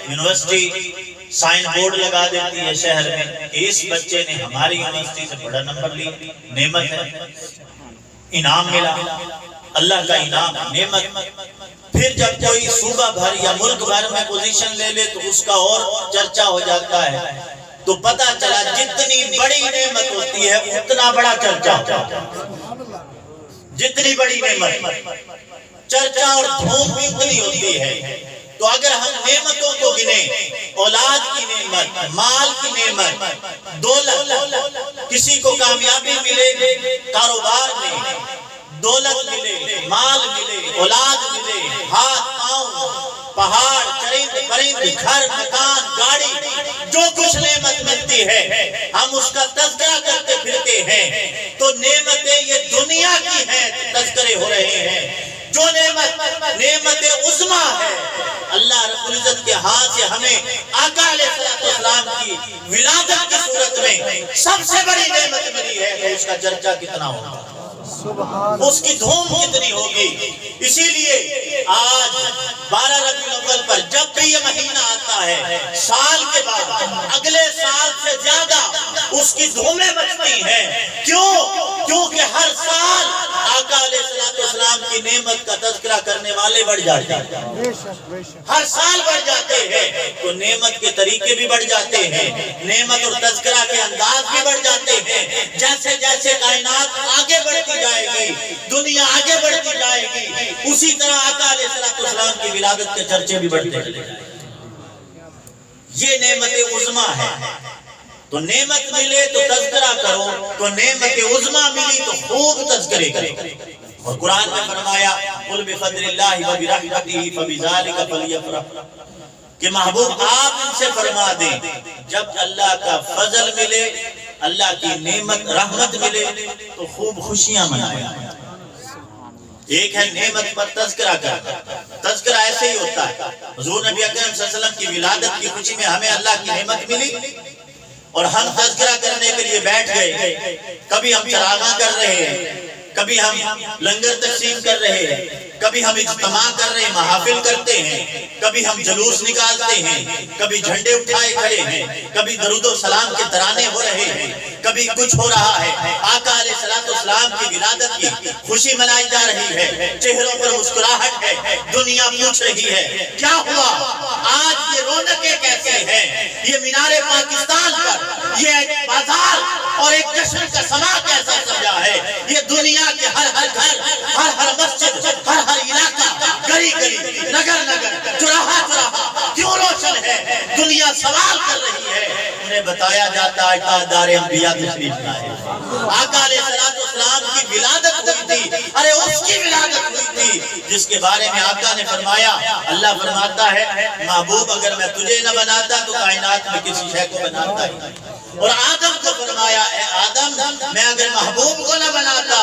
University sign board لگا دیتی ہے شہر میں کہ اس بچے نے ہماری یونیورسٹی سے بڑا نمبر لی، نعمت ہے، انعام ملا، اللہ کا انعام، نعمت۔ پھر جب کوئی صوبہ بھر یا ملک بھر میں پوزیشن لے لے تو اس کا اور چرچا ہو جاتا ہے، تو پتہ چلا جتنی بڑی نعمت ہوتی ہے اتنا بڑا چرچا ہوتا ہے، جتنی بڑی نعمت چرچا اور دھوم بھی اتنی ہوتی ہے۔ تو اگر ہم نعمتوں کو گنیں، اولاد کی نعمت، مال کی نعمت، دولت، کسی کو کامیابی ملے کاروبار میں، دولت ملے، مال ملے، اولاد ملے، ہاتھ پاؤں، پہاڑ، چرند پرند، گھر، مکان، گاڑی، جو کچھ نعمت ملتی ہے ہم اس کا تذکرہ کرتے پھرتے ہیں، تو نعمتیں یہ دنیا کی ہیں، تذکرے ہو رہے ہیں۔ جو نعمت عظمیٰ ہے، اللہ رب العزت کے ہاتھ سے ہمیں آقا علیہ السلام کی ولادت کی صورت میں سب سے بڑی نعمت ملی ہے، تو اس کا چرچا کتنا ہوگا، اس کی دھوم کتنی ہوگی۔ اسی لیے آج 12 ربیع الاول پر جب بھی یہ مہینہ آتا ہے، سال کے بعد اگلے سال سے زیادہ اس کی دھومیں مچتی ہیں۔ کیونکہ ہر سال آقا علیہ السلام کی نعمت کا تذکرہ کرنے والے بڑھ جاتے ہیں، ہر سال بڑھ جاتے ہیں، تو نعمت کے طریقے بھی بڑھ جاتے ہیں، نعمت اور تذکرہ کے انداز بھی بڑھ جاتے ہیں۔ جیسے جیسے کائنات آگے بڑھتی جائے گی، دنیا آگے بڑھتی جائے گی، اسی طرح آقا علیہ السلام کی ولادت کے چرچے بھی بڑھتے چلے جائیں گے۔ یہ نعمت عظمیٰ ہے، تو نعمت ملے تو تذکرہ کرو، تو نعمت عظمیٰ ملی تو خوب تذکرے کرو۔ اور قرآن میں فرمایا قُلْ بِفَضْلِ اللَّهِ وَبِرَحْمَتِهِ فَبِذَلِكَ فَلْيَفْرَحُوا، کہ محبوب آپ ان سے فرما دیں جب اللہ کا فضل ملے، اللہ کی نعمت رحمت ملے تو خوب خوشیاں منائیں۔ ایک ہے نعمت پر تذکرہ کرنا، تذکرہ ایسے ہی ہوتا ہے۔ حضور نبی اکرم صلی اللہ علیہ وسلم کی ولادت کی خوشی میں ہمیں اللہ کی نعمت ملی اور ہم تذکرہ کرنے کے لیے بیٹھ گئے، کبھی ہم چراغاں کر رہے ہیں، کبھی ہم لنگر تقسیم کر رہے ہیں، کبھی ہم اجتماع کر رہے ہیں، محافل کرتے ہیں، کبھی ہم جلوس نکالتے ہیں، کبھی جھنڈے اٹھائے کھڑے ہیں، کبھی درود و سلام کے ترانے ہو رہے ہیں، کبھی کچھ ہو رہا ہے۔ آقا علیہ السلام کی ولادت کی خوشی منائی جا رہی ہے، چہروں پر مسکراہٹ ہے، دنیا پوچھ رہی ہے کیا ہوا آج، یہ رونقیں کیسے ہیں، یہ مینار پاکستان پر یہ ایک بازار اور ایک جشن کا سما کیسا سجا ہے، یہ دنیا کے ہر گھر، ہر مسجد، ہر علاقہ، گلی گلی، نگر نگر، چوراہا چوراہا کیوں روشن ہے، دنیا سوال کر رہی ہے۔ انہیں بتایا جاتا ہے تاجدار انبیاء تشریف لائے، آقا علیہ السلام کی ولادت ہوئی تھی، ارے اس کی ولادت ہوئی تھی جس کے بارے میں آقا نے فرمایا، اللہ فرماتا ہے محبوب اگر میں تجھے نہ بناتا تو کائنات میں کسی شے کو بناتا ہی نہیں۔ اور آدم کو فرمایا اے آدم میں اگر محبوب کو نہ بناتا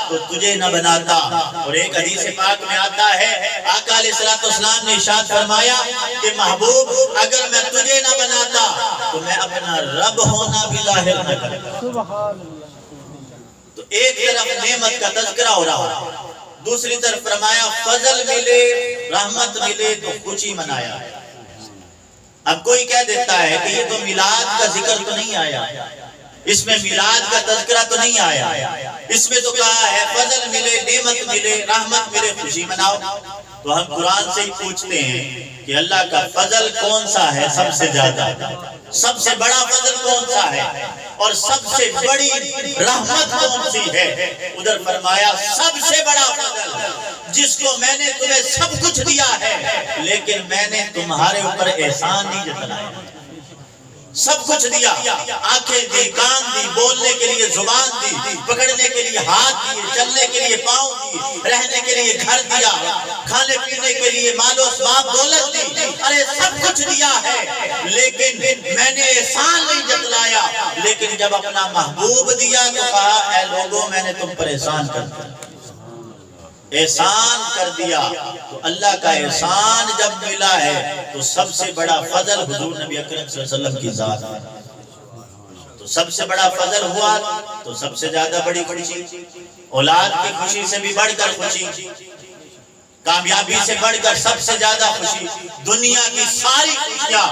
تو تجھے نہ بناتا۔ اور ایک حدیث پاک میں آتا ہے آقا علیہ السلام نے ارشاد فرمایا کہ محبوب اگر میں تجھے نہ بناتا تو میں اپنا رب ہونا بھی ظاہر نہ کرتا۔ تو ایک طرف نعمت کا تذکرہ ہو رہا، دوسری طرف فرمایا فضل ملے، رحمت ملے تو خوشی منایا۔ اب کوئی کہہ دیتا ہے کہ یہ تو میلاد کا ذکر تو نہیں آیا، اس میں میلاد کا تذکرہ تو نہیں آیا، اس میں تو کہا ہے فضل ملے، نعمت ملے، رحمت ملے، خوشی مناؤ۔ تو ہم قرآن سے ہی پوچھتے ہیں کہ اللہ کا فضل کون سا ہے سب سے زیادہ، سب سے بڑا فضل کون سا ہے اور سب سے بڑی رحمت کون سی ہے؟ ادھر فرمایا سب سے بڑا فضل جس کو میں نے تمہیں سب کچھ دیا ہے لیکن میں نے تمہارے اوپر احسان نہیں جتلایا، سب کچھ دیا، آنکھیں دی، کان دی، بولنے کے لیے زبان دی، پکڑنے کے لیے ہاتھ دیے، چلنے کے لیے پاؤں دی، رہنے کے لیے گھر دیا، کھانے پینے کے لیے مال و اسباب دولت دی، ارے سب کچھ دیا ہے لیکن میں نے احسان نہیں جتلایا۔ لیکن جب اپنا محبوب دیا تو کہا اے لوگوں میں نے تم پر احسان کر دیا، احسان کر دیا۔ تو اللہ کا احسان جب ملا ہے تو سب سے بڑا فضل حضور نبی اکرم صلی اللہ علیہ وسلم کی ذات، تو سب سے بڑا فضل ہوا تو سب سے زیادہ بڑی خوشی، اولاد کی خوشی سے بھی بڑھ کر خوشی، کامیابی سے بڑھ کر سب سے زیادہ خوشی، دنیا کی ساری خوشیاں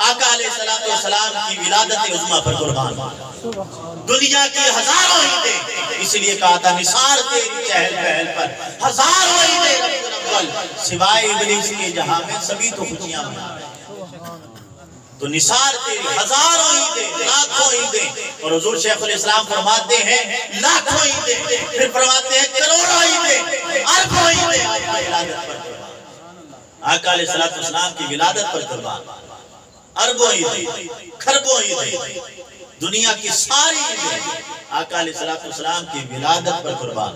آقا علیہ السلام کی ولادت عظمیٰ پر قربان، دنیا کی ہزاروں عیدیں، اس لیے کہا تھا نثار تیری چہل پہل پر ہزاروں عیدیں ربیع الاول، سوائے ابلیس کے جہاں میں سبھی تو خوشیاں منا رہے ہیں۔ تو نثار تیری ہزاروں عیدیں، لاکھوں عیدیں، اور حضور شیخ الاسلام فرماتے ہیں لاکھوں عیدیں، پھر فرماتے ہیں کروڑوں عیدیں، اربوں عیدیں آقا کی ولادت پر قربان، آقا علیہ السلام کی ولادت پر قربان، اربوں عیدیں، کھربوں عیدیں، دنیا کی ساری عیدیں آقا علیہ السلام کی ولادت پر قربان۔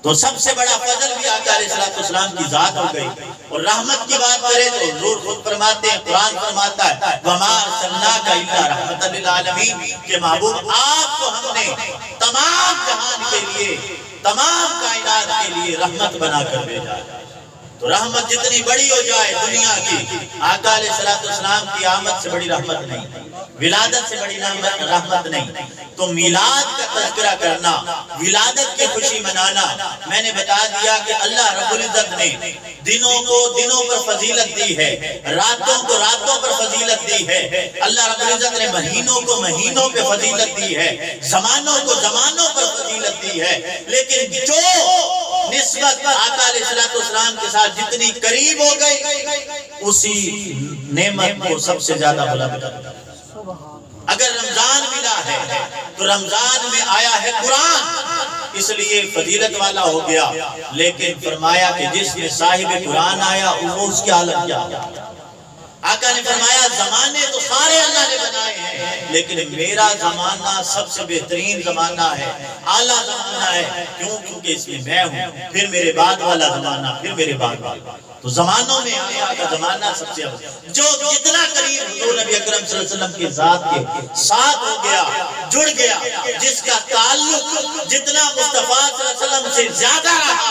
تو سب سے بڑا فضل بھی آقا علیہ السلام کی ذات ہو گئی، اور رحمت کی بات کریں تو حضور خود فرماتے ہیں، قرآن فرماتا ہے وَمَا أَرْسَلْنَاكَ إِلَّا رَحْمَةً لِلْعَالَمِينَ، کہ محبوب آپ کو ہم نے تمام جہان کے لیے، تمام کائنات کے لیے رحمت بنا کر بھیجا ہے۔ تو رحمت جتنی بڑی ہو جائے دنیا کی، آقا علیہ السلام کی آمد سے بڑی رحمت نہیں، ولادت سے بڑی رحمت نہیں۔ تو میلاد کا تذکرہ کرنا، ولادت کی خوشی منانا، میں نے بتا دیا کہ اللہ رب العزت نے دنوں کو دنوں پر فضیلت دی ہے، راتوں کو راتوں پر فضیلت دی ہے، اللہ رب العزت نے مہینوں کو مہینوں پہ فضیلت دی ہے، زمانوں کو زمانوں پر فضیلت دی ہے، لیکن جو نسبت آقا علیہ السلام کے ساتھ جتنی قریب ہو گئی، اسی نعمت کو سب سے زیادہ بلند کرتا۔ اگر رمضان ملا ہے تو رمضان میں آیا ہے قرآن، اس لیے فضیلت والا ہو گیا، لیکن فرمایا کہ جس میں صاحب قرآن آیا وہ اس کی حالت کیا؟ آقا نے فرمایا زمانے تو سارے اللہ نے بنائے ہیں، لیکن میرا زمانہ سب سے بہترین زمانہ ہے، اعلیٰ زمانہ ہے، کیونکہ اس میں میں ہوں، پھر میرے بعد والا زمانہ، پھر میرے بعد والا۔ تو زمانوں میں آقا کا زمانہ سب سے افضل، جو جتنا قریب حضور نبی اکرم صلی اللہ علیہ وسلم کے ذات کے ساتھ ہو گیا، جڑ گیا، جس کا تعلق جتنا مصطفیٰ صلی اللہ علیہ وسلم سے زیادہ رہا،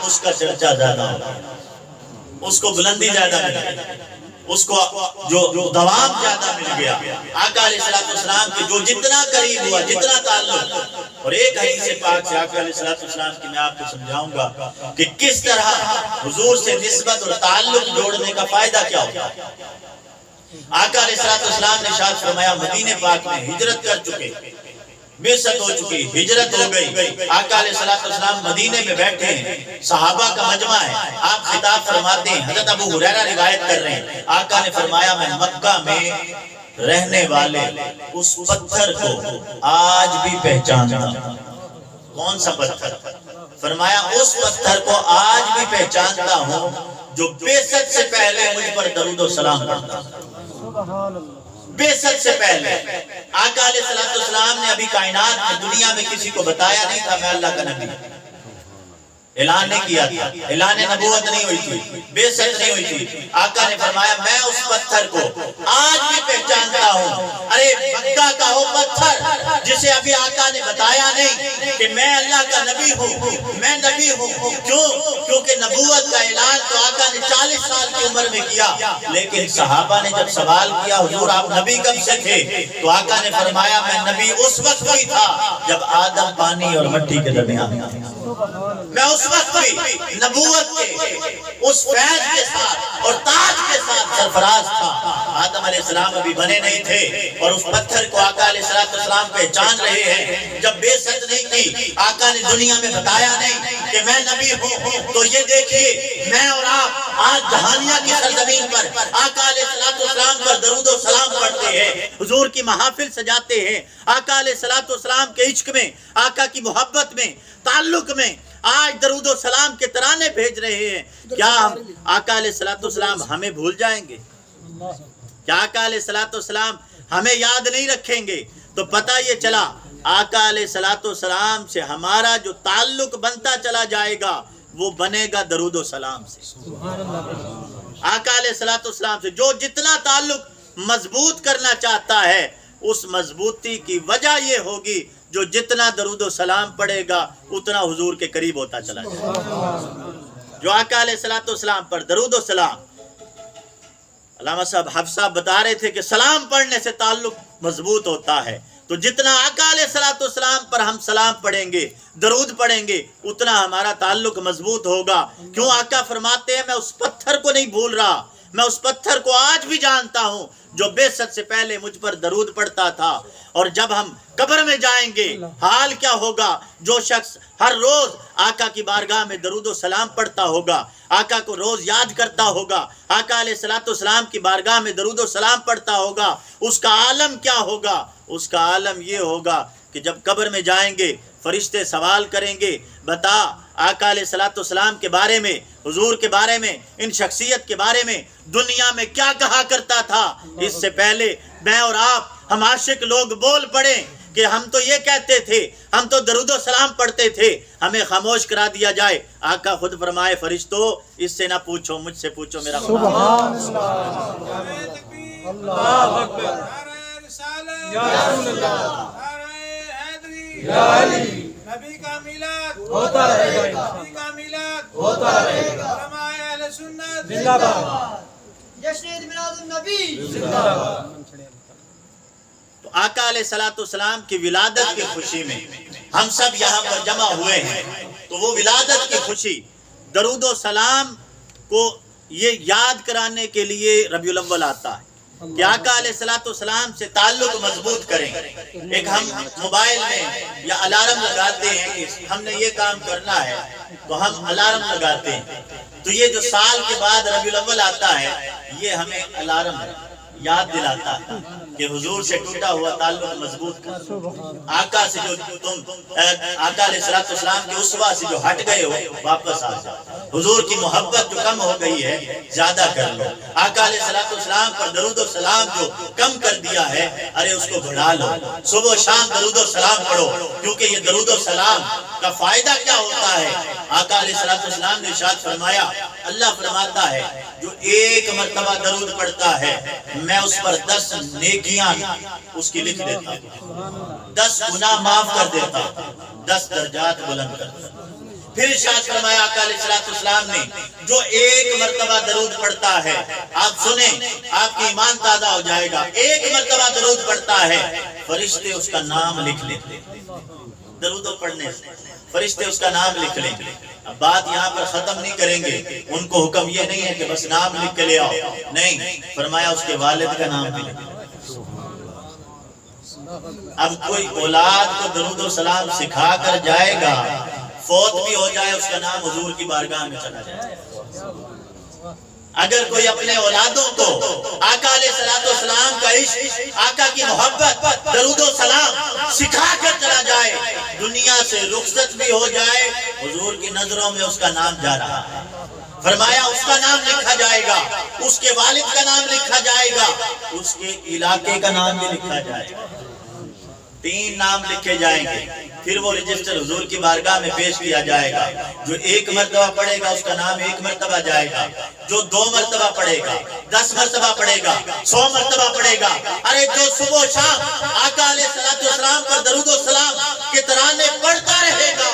اس کا چرچا زیادہ ہوگا، اس کو بلندی زیادہ مل گئی، اس کو جو دوام زیادہ مل گیا۔ آقا علیہ السلام کے جو جتنا قریب ہوا، جتنا تعلق، اور ایک حدیث پاک سے آقا علیہ السلام کی میں آپ کو سمجھاؤں گا کہ کس طرح حضور سے نسبت اور تعلق جوڑنے کا فائدہ کیا ہوتا ہے۔ آقا علیہ السلام نے ارشاد فرمایا مدینہ پاک میں ہجرت کر چکے، بعثت ہو چکی، ہجرت ہو گئی، آقا علیہ السلام مدینے میں بیٹھے ہیں، صحابہ کا مجمع ہے، آپ خطاب فرماتے ہیں، حضرت ابو ہریرہ روایت کر رہے ہیں، آقا نے فرمایا میں مکہ میں رہنے والے اس پتھر کو آج بھی پہچانتا ہوں۔ کون سا پتھر؟ فرمایا اس پتھر کو آج بھی پہچانتا ہوں جو بعثت سے پہلے مجھ پر درود و سلام پڑھتا۔ بعثت سے پہلے آقا علیہ السلام نے ابھی کائنات میں دنیا میں کسی کو بتایا نہیں تھا میں اللہ کا نبی، اعلان نہیں کیا تھا، اعلان نبوت نہیں ہوئی تھی، بعثت نہیں ہوئی تھی۔ آقا نے فرمایا میں اس پتھر کو آج بھی پہچانتا ہوں۔ ارے مکہ کا وہ پتھر جسے ابھی آقا نے بتایا نہیں کہ میں اللہ کا نبی ہوں، میں نبی ہوں، کیونکہ نبوت کا اعلان تو آقا نے 40 سال کی عمر میں کیا، لیکن صحابہ نے جب سوال کیا حضور آپ نبی کب سے تھے، تو آقا نے فرمایا میں نبی اس وقت بھی تھا جب آدم پانی اور مٹی کے درمیان تھا، میں اس وقت بھی نبوت کے اس فیض کے ساتھ اور تاج کے ساتھ سرفراز تھا۔ آدم علیہ السلام ابھی بنے نہیں تھے، اور اس پتھر کو آقا علیہ السلام پہچان رہے ہیں۔ جب بعثت نہیں کی، آقا نے دنیا میں بتایا نہیں کہ میں نبی ہوں، تو یہ دیکھیے میں اور آپ آج جہانیہ کی سرزمین پر آقا علیہ السلام پر درود و سلام پڑھتے ہیں، حضور کی محافل سجاتے ہیں، آقا علیہ السلام کے عشق میں، آقا کی محبت میں، تعلق میں آج درود و سلام کے ترانے بھیج رہے ہیں۔ کیا ہم آقا علیہ السلام ہمیں بھول جائیں گے؟ کیا آقا علیہ السلام ہمیں یاد نہیں رکھیں گے؟ تو پتہ یہ چلا آقا علیہ السلام سے ہمارا جو تعلق بنتا چلا جائے گا وہ بنے گا درود و سلام سے۔ آقا علیہ السلام سے جو جتنا تعلق مضبوط کرنا چاہتا ہے اس مضبوطی کی وجہ یہ ہوگی جو جتنا درود و سلام پڑھے گا اتنا حضور کے قریب ہوتا چلا جائے گا۔ جو آقا علیہ السلام پر درود و سلام، علامہ صاحب حفص صاحب بتا رہے تھے کہ سلام پڑھنے سے تعلق مضبوط ہوتا ہے، تو جتنا آقا علیہ الصلوۃ والسلام پر ہم سلام پڑھیں گے، درود پڑھیں گے، اتنا ہمارا تعلق مضبوط ہوگا۔ کیوں آقا فرماتے ہیں میں اس پتھر کو نہیں بھول رہا، میں اس پتھر کو آج بھی جانتا ہوں جو بعثت سے پہلے مجھ پر درود پڑھتا تھا۔ اور جب ہم قبر میں جائیں گے حال کیا ہوگا؟ جو شخص ہر روز آقا کی بارگاہ میں درود و سلام پڑھتا ہوگا، آقا کو روز یاد کرتا ہوگا، آقا علیہ الصلوۃ والسلام کی بارگاہ میں درود و سلام پڑھتا ہوگا، اس کا عالم کیا ہوگا؟ اس کا عالم یہ ہوگا کہ جب قبر میں جائیں گے فرشتے سوال کریں گے، بتا آقا علیہ الصلوۃ والسلام کے بارے میں، حضور کے بارے میں، ان شخصیت کے بارے میں دنیا میں کیا کہا کرتا تھا؟ اس سے پہلے میں اور آپ ہم عاشق لوگ بول پڑے کہ ہم تو یہ کہتے تھے، ہم تو درود و سلام پڑھتے تھے، ہمیں خاموش کرا دیا جائے۔ آقا خود فرمائے فرشتو اس سے نہ پوچھو، مجھ سے پوچھو میرا سبحان اللہ اکبر یا رسول اللہ یا علی نبی کا میلاد ہوتا رہے گا، نبی کا میلاد ہوتا رہے گا، علماء اہل سنت زندہ باد، جشن عید میلاد النبی زندہ باد۔ تو آقا علیہ الصلوۃ والسلام کی ولادت کی خوشی میں ہم سب یہاں پر جمع ہوئے ہیں، تو وہ ولادت کی خوشی، درود و سلام کو یہ یاد کرانے کے لیے ربیع الاول آتا ہے کہ آقا علیہ الصلوۃ والسلام سے تعلق مضبوط کریں۔ ایک ہم موبائل میں یا الارم لگاتے ہیں کہ ہم نے یہ کام کرنا ہے تو ہم الارم لگاتے ہیں، تو یہ جو سال کے بعد ربیع الاول آتا ہے یہ ہمیں الارم یاد دلاتا ہے کہ حضور سے ٹوٹا ہوا تعلق مضبوط کر، آقا سے جو تم آقا علیہ الصلوۃ والسلام کے اسوہ سے جو ہٹ گئے ہو واپس آ جاؤ، حضور کی محبت جو کم ہو گئی ہے زیادہ کر لو، آقا علیہ الصلوۃ والسلام پر درود و سلام جو کم کر دیا ہے ارے اس کو بڑھا لو، صبح و شام درود و سلام پڑھو، کیونکہ یہ درود و سلام کا فائدہ کیا ہوتا ہے؟ آقا علیہ الصلوۃ والسلام نے ارشاد فرمایا، اللہ فرماتا ہے جو ایک مرتبہ درود پڑھتا ہے میں اس پر 10 نیکیاں اس کی لکھ دیتا ہوں، 10 گناہ معاف کر دیتا ہوں، 10 درجات بلند کر دیتا ہوں۔ پھر ارشاد فرمایا آقا علیہ الصلوۃ والسلام نے جو ایک مرتبہ درود پڑھتا ہے، آپ سنیں آپ کی ایمان تازہ ہو جائے گا، ایک مرتبہ درود پڑھتا ہے فرشتے اس کا نام لکھ لیتے ہیں، درود پڑھنے سے فرشتے اس کا نام لکھ لیں گے۔ اب بات یہاں پر ختم نہیں کریں گے، ان کو حکم یہ نہیں ہے کہ بس نام لکھ کے لے آؤ، نہیں، فرمایا اس کے والد کا نام بھی لکھ۔ اب کوئی اولاد کو درود و سلام سکھا کر جائے گا، فوت بھی ہو جائے اس کا نام حضور کی بارگاہ میں چلا جائے۔ اگر کوئی اپنے اولادوں کو آقا علیہ الصلوۃ والسلام کا عشق، آقا کی محبت، درود و سلام سکھا کر چلا جائے، دنیا سے رخصت بھی ہو جائے، حضور کی نظروں میں اس کا نام جا رہا ہے۔ فرمایا اس کا نام لکھا جائے گا، اس کے والد کا نام لکھا جائے گا، اس کے علاقے کا نام بھی لکھا جائے گا، 3 نام لکھے جائیں گے۔ پھر وہ رجسٹر حضور کی بارگاہ میں پیش کیا جائے گا، جو 1 مرتبہ پڑھے گا اس کا نام 1 مرتبہ جائے گا، جو 2 مرتبہ پڑھے گا 10 مرتبہ پڑھے گا 100 مرتبہ پڑھے گا، ارے جو صبح و شام آقا علیہ الصلوۃ والسلام پر درود و سلام کے ترانے پڑھتا رہے گا،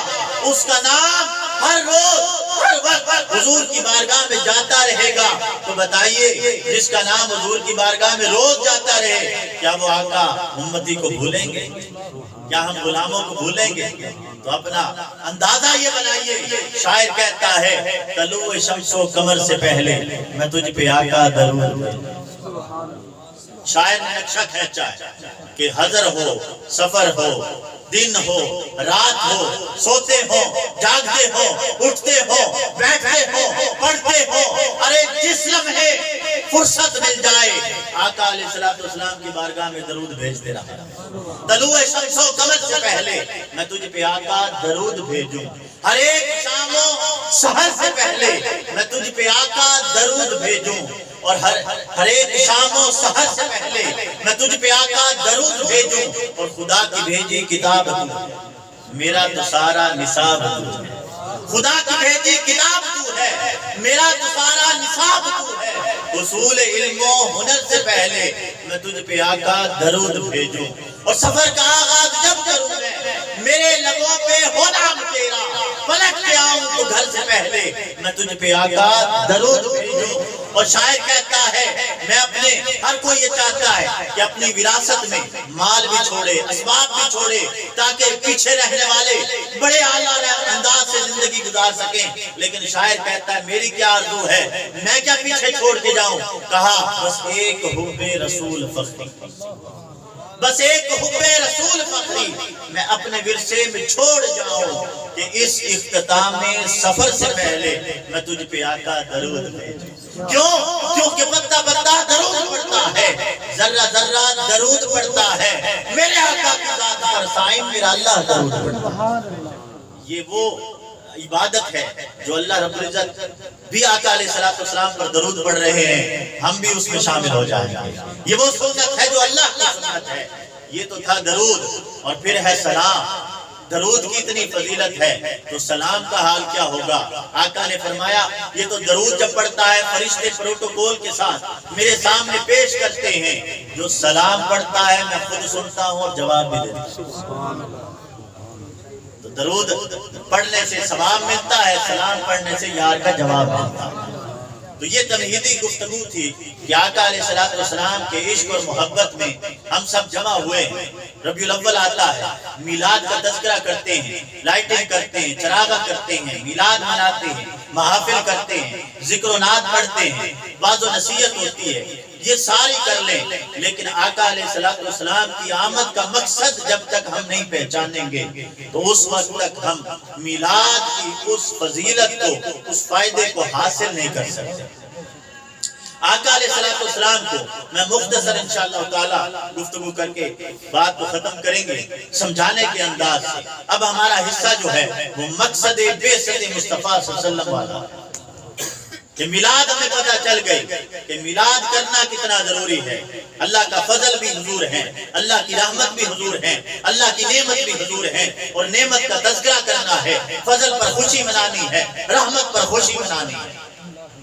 اس کا نام ہر روز ہر وقت حضور کی بارگاہ میں جاتا رہے گا۔ تو بتائیے جس کا نام حضور کی بارگاہ میں روز جاتا رہے، کیا وہ آقا امتی کو بھولیں گے؟ کیا ہم غلاموں کو بھولیں گے؟ تو اپنا اندازہ یہ بنائیے، شاعر کہتا ہے طلوع شمس و قمر سے پہلے میں تجھ پہ آقا درود۔ شاعر نے نقشہ کھینچا ہے کہ حضر ہو، سفر ہو، دن ہو، رات ہو، سوتے ہو، جاگتے ہو، اٹھتے ہو، بیٹھتے ہو، پڑھتے ہو، ارے جس لمحے فرصت مل جائے آقا علیہ الصلوۃ والسلام کی بارگاہ میں درود بھیجتے رہا۔ طلوع شمس و قمر سے پہلے میں تجھ پہ آقا درود بھیجوں، ہر ایک شام و سحر سے پہلے میں تجھ پہ آقا درود بھیجوں، اور ہر ایک شام و سحر سے پہلے میں تجھ پہ آقا درود بھیجوں، اور خدا کی بھیجی کتاب تو میرا تو سارا نصاب تو ہے، خدا کی بھیجی کتاب تو ہے، میرا تو سارا نصاب تو ہے، اصول علم و ہنر سے پہلے میں تجھ پہ آقا درود بھیجوں، اور سفر کا آغاز جب کروں میرے لبوں پہ ہو نام تیرا، پلٹ کے آؤں تو گھر سے پہلے میں تجھ پہ آقا درود بھیجوں۔ اور شاعر کہتا ہے میں اپنے، ہر کوئی یہ چاہتا ہے کہ اپنی وراثت میں مال بھی چھوڑے، اسباب بھی چھوڑے، تاکہ پیچھے رہنے والے بڑے اعلیٰ انداز سے زندگی گزار سکیں، لیکن شاعر کہتا ہے میری کیا آرزو ہے، میں کیا پیچھے چھوڑ کے جاؤں؟ کہا بس ایک حب رسول فخری، بس ایک حب رسول فخری میں اپنے ورثے میں چھوڑ جاؤں کہ اس اختتام سفر سے پہلے میں تجھ پہ آقا درود بھیجوں۔ کیوں؟ کیونکہ بندہ بندہ درود پڑھتا ہے، ذرہ ذرہ درود پڑھتا ہے، میرے آقا کی ذات پر سائن میرا اللہ درود پڑھتا ہے۔ یہ وہ عبادت ہے جو اللہ رب العزت بھی آقا علیہ السلام پر درود پڑھ رہے ہیں، ہم بھی اس میں شامل ہو جائیں گے۔ یہ وہ سنت ہے جو اللہ کی سنت ہے۔ یہ تو تھا درود، اور پھر ہے سلام۔ درود کی اتنی فضیلت ہے تو سلام کا حال کیا ہوگا؟ آقا نے فرمایا یہ تو درود جب پڑھتا ہے فرشتے پروٹوکول کے ساتھ میرے سامنے پیش کرتے ہیں، جو سلام پڑھتا ہے میں خود سنتا ہوں اور جواب بھی دیتا ہوں۔ تو درود پڑھنے سے ثواب ملتا ہے، سلام پڑھنے سے یار کا جواب ملتا ہے۔ تو یہ تمہیدی گفتگو تھی کہ آقا علیہ السلام کے عشق اور محبت میں ہم سب جمع ہوئے ہیں۔ ربیع الاول آتا ہے، میلاد کا تذکرہ کرتے ہیں، لائٹنگ کرتے ہیں، چراغاں کرتے ہیں، میلاد مناتے ہیں، محافل کرتے ہیں، ذکر و نعت پڑھتے ہیں، بعض و نصیحت ہوتی ہے، یہ ساری کر لیں، لیکن آقا علیہ السلام کی آمد کا مقصد جب تک ہم نہیں پہچانیں گے تو اس وقت تک ہم میلاد کی اس فضیلت کو، اس فائدے کو حاصل نہیں کر سکتے۔ آقا علیہ السلام کو میں مختصر انشاءاللہ تعالی گفتگو کر کے بات کو ختم کریں گے سمجھانے کے انداز سے۔ اب ہمارا حصہ جو ہے وہ مقصد بعثت مصطفیٰ صلی اللہ علیہ وسلم والا کہ میلاد ہمیں پتہ چل گئی کہ میلاد کرنا کتنا ضروری ہے۔ اللہ کا فضل بھی حضور ہے، اللہ کی رحمت بھی حضور ہے، اللہ کی نعمت بھی حضور ہے، اور نعمت کا تذکرہ کرنا ہے، فضل پر خوشی منانی ہے، رحمت پر خوشی منانی ہے۔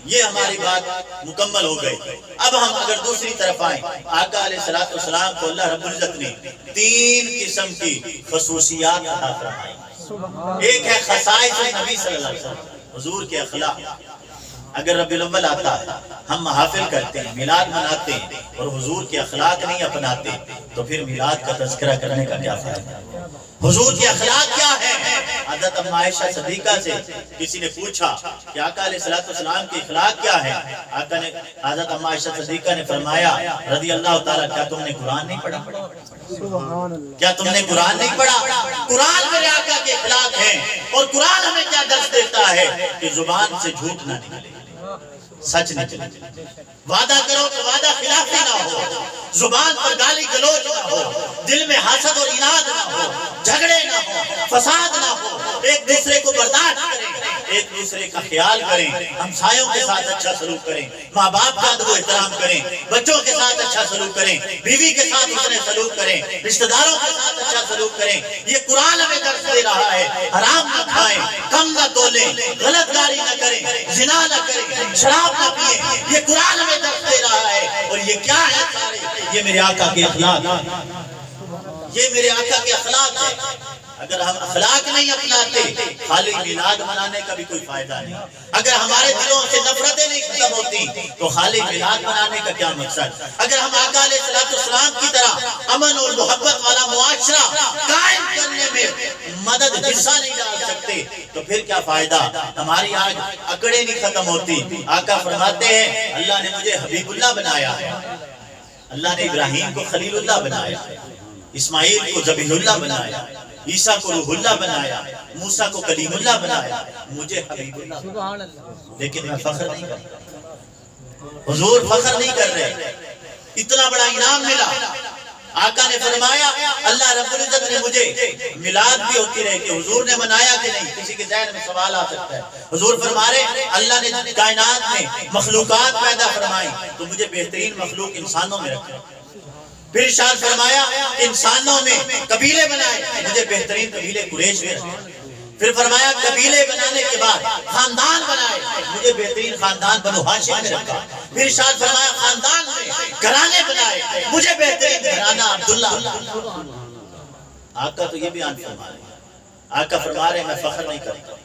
یہ ہماری بات مکمل ہو گئی۔ اب ہم اگر دوسری طرف آئیں، آقا علیہ السلام کو اللہ رب العزت نے 3 قسم کی خصوصیات عطا فرمائی۔ ایک ہے خصائص نبی صلی اللہ علیہ وسلم، حضور کے اخلاق۔ اگر ربیع الاول آتا ہے، ہم محافل کرتے ہیں، میلاد مناتے ہیں اور حضور کے اخلاق نہیں اپناتے تو پھر میلاد کا تذکرہ کرنے کا کیا فائدہ؟ حضور کے اخلاق کیا ہے؟ حضرت ام عائشہ صدیقہ سے کسی نے پوچھا کہ آقا علیہ السلام کے اخلاق کیا ہے؟ آقا نے، حضرت ام عائشہ صدیقہ نے فرمایا رضی اللہ تعالیٰ، کیا تم نے قرآن نہیں پڑھا؟ کیا تم نے قرآن نہیں پڑھا؟ قرآن میرے آقا کے اخلاق ہیں، اور قرآن ہمیں کیا درس دیتا ہے کہ زبان سے جھوٹ نہ نکلے، سچ نکلے، وعدہ کرو تو وعدہ خلافی نہ ہو، زبان پر گالی گلوچ نہ ہو، دل میں حسد اور اناد نہ ہو، جھگڑے نہ ہو، فساد نہ ہو، ایک دوسرے کو برداشت کریں، ایک دوسرے کا خیال کریں، ہمسایوں کے ساتھ اچھا سلوک کریں، ماں باپ کا ادب و احترام کریں، بچوں کے ساتھ اچھا سلوک کریں، بیوی کے ساتھ اتنے سلوک کریں، رشتہ داروں کے ساتھ اچھا سلوک کریں۔ یہ قرآن ہمیں درس دے رہا ہے، حرام نہ کھائیں، کم نہ تولیں، غلط گالی نہ کریں، زنا نہ کریں، شراب نہ پیئیں، یہ قرآن ہمیں درس دے رہا ہے۔ اور یہ کیا ہے سارے؟ یہ میرے آقا کے اخلاق، یہ میرے آقا کے اخلاق ہے۔ اگر ہم اخلاق نہیں اپناتے خالی میلاد منانے کا بھی کوئی فائدہ نہیں۔ اگر ہمارے دلوں سے نفرتیں نہیں ختم ہوتی تو خالی میلاد منانے کا کیا مقصد؟ اگر ہم آقا علیہ السلام کی طرح امن اور محبت والا معاشرہ قائم کرنے میں مدد حصہ نہیں ڈال سکتے تو پھر کیا فائدہ؟ ہماری آج اکڑیں نہیں ختم ہوتی۔ آقا فرماتے ہیں اللہ نے مجھے حبیب اللہ بنایا ہے، اللہ نے ابراہیم کو خلیل اللہ بنایا، اسماعیل کو ذبیح اللہ بنایا، عیسیٰ کو روح اللہ بنایا، موسیٰ کو کلیم اللہ بنایا، مجھے حبیب اللہ، لیکن میں فخر نہیں کرتا۔ حضور فخر نہیں کر رہے، اتنا بڑا انعام ملا۔ آقا نے فرمایا اللہ رب العزت نے مجھے، میلاد بھی ہوتی رہے کہ حضور نے منایا کہ نہیں، کسی کے ذہن میں سوال آ سکتا ہے۔ حضور فرما رہے اللہ نے کائنات میں مخلوقات پیدا فرمائی تو مجھے بہترین مخلوق انسانوں میں رکھا۔ پھر ارشاد فرمایا انسانوں میں قبیلے بنائے، مجھے بہترین قبیلے قریش میں رکھا۔ پھر فرمایا قبیلے بنانے کے بعد خاندان بنائے، مجھے بہترین خاندان بنو ہاشم میں رکھا۔ پھر ارشاد فرمایا خاندان میں گھرانے بنائے، مجھے بہترین گھرانہ عبداللہ۔ آقا تو یہ بیان فرما رہے ہیں، آقا فرما رہے ہیں میں فخر نہیں کرتا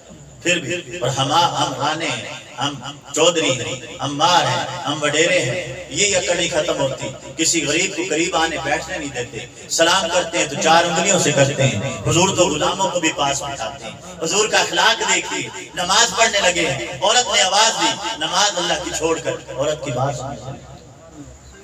پھر بھی، اور ہم رانے ہیں، ہم چودھری ہیں، ہم مار ہیں، ہم وڈیرے ہیں، یہ اکڑی ختم ہوتی، کسی غریب کو قریب آنے بیٹھنے نہیں دیتے، سلام کرتے ہیں تو 4 انگلیوں سے کرتے ہیں، حضور تو غلاموں کو بھی پاس بٹھاتے ہیں، حضور کا اخلاق دیکھیے، نماز پڑھنے لگے ہیں، عورت نے آواز دی، نماز اللہ کی چھوڑ کر عورت کی بات سننے،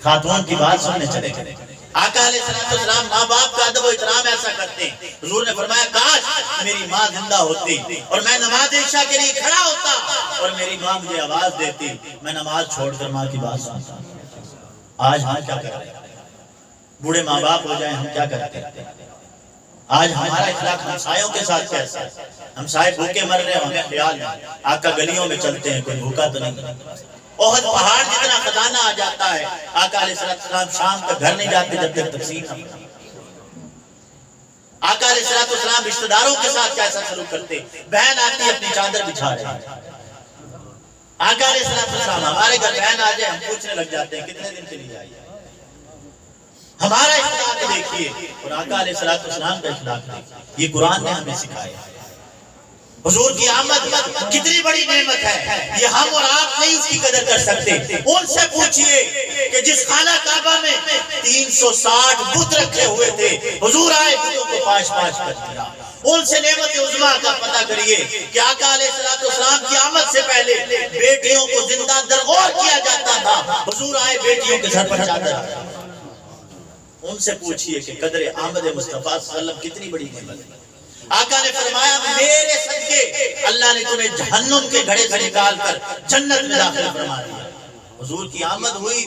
خاتون کی بات سننے چلے گئے۔ آقا علیہ السلام ماں باپ کا ادب و احترام ایسا کرتے ہیں، حضور نے فرمایا کاش میری ماں زندہ ہوتی اور میں نماز عشاء کے لیے کھڑا ہوتا اور میری ماں مجھے آواز دیتی، میں نماز چھوڑ کر ماں کی بات سنتا۔ آج ہم کیا کر رہے ہیں؟ بوڑھے ماں باپ ہو جائیں ہم کیا کرتے ہیں؟ آج ہمارا اخلاق ہمسایوں کے ساتھ کیسا ہے؟ ہمسائے بھوکے مر رہے ہیں ہمیں خیال نہیں، آقا گلیوں میں چلتے ہیں کوئی بھوکا تو نہیں، احد پہاڑ جتنا خزانہ آ جاتا ہے، آقا علیہ السلام شام تک گھر نہیں جاتے جب تک تقسیم نہ ہو۔ آقا علیہ السلام رشتہ داروں کے ساتھ کیسا سلوک کرتے، بہن آتی اپنی چادر بچھا رہے ہیں، آقا علیہ السلام ہمارے گھر بہن آ جائے ہم پوچھنے لگ جاتے ہیں کتنے دن کے لیے آئی ہے، ہمارا اخلاق دیکھیے اور آقا علیہ السلام کا اخلاق دیکھیے، یہ قرآن نے ہمیں سکھایا۔ حضور کی آمد کتنی بڑی نعمت ہے، یہ ہم اور آپ نہیں اس کی قدر کر سکتے۔ ان سے پوچھئے کہ جس خانہ کعبہ میں 360 بت رکھے ہوئے تھے، حضور آئے بتوں کو پاش پاش کر دیا۔ ان سے نعمت عظمیٰ کا پتہ کریے کہ آقا علیہ السلام کی آمد سے پہلے بیٹیوں کو زندہ درغور کیا جاتا تھا، حضور آئے بیٹیوں کے سر پر چادر آئی۔ ان سے پوچھئے کہ قدر آمد مصطفیٰ صلی اللہ علیہ وسلم کتنی بڑی نعمت ہے۔ آقا نے فرمایا میرے صدقے اللہ نے تمہیں جہنم کے گھڑے سے نکال کر جنت میں داخل فرما دیا۔ حضور کی آمد ہوئی،